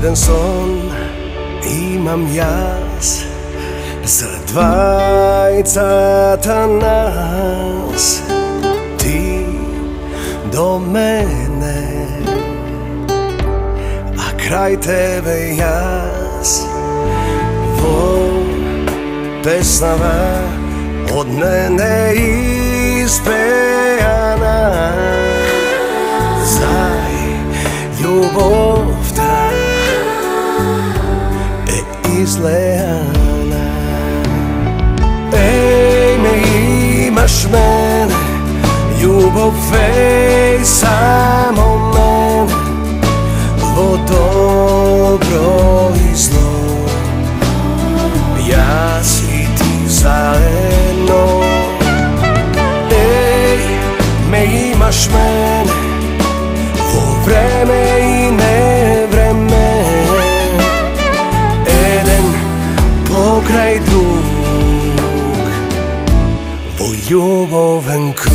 Jedan son imam jas za dvajcata nas, ti do mene, a kraj tebe jas. Pesnava od mene ispejana, znaj, ljubov ta izlejana. Ej, me imaš mene, ljubav fej samo mene, vo dobro i zlo, jas i ti zajedno. Ej, me imaš mene, vo vreme i nevreme, jedan pokraj drug, vo ljubovan krug.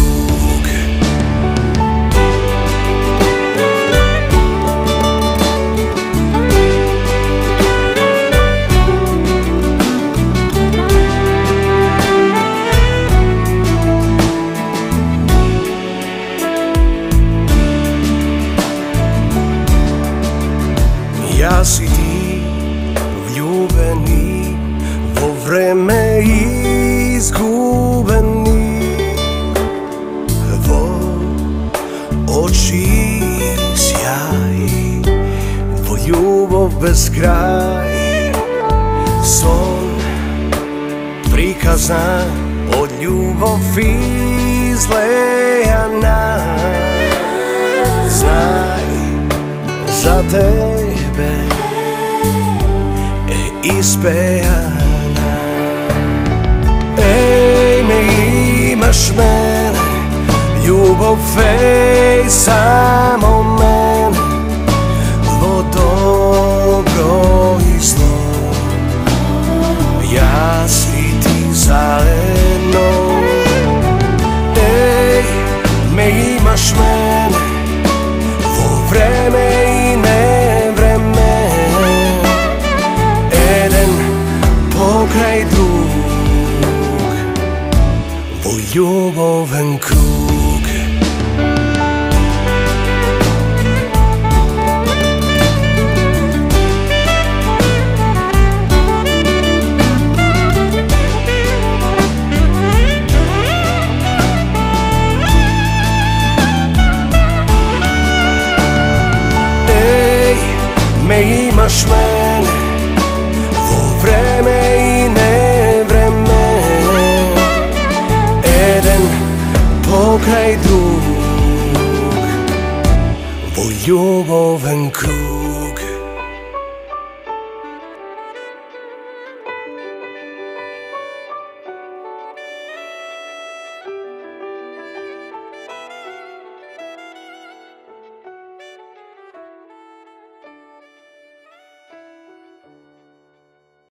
Jas i ti vljubeni, vo vreme izgubeni, vo oči sjaj, vo ljubav bez kraj. Son prikazan od ljubav izlejana, znaj, za tebe ispejana. Ej, me imaš mene, ljubav fej samo mene, vo dobro i zlo, jas i ti zajedno. Ej, me imaš mene, vo vreme i nevreme, jedan pokraj drug, vo ljubovan krug. Me imaš mene, vo vreme i nevreme, jedan pokraj drug, vo ljubovan krug.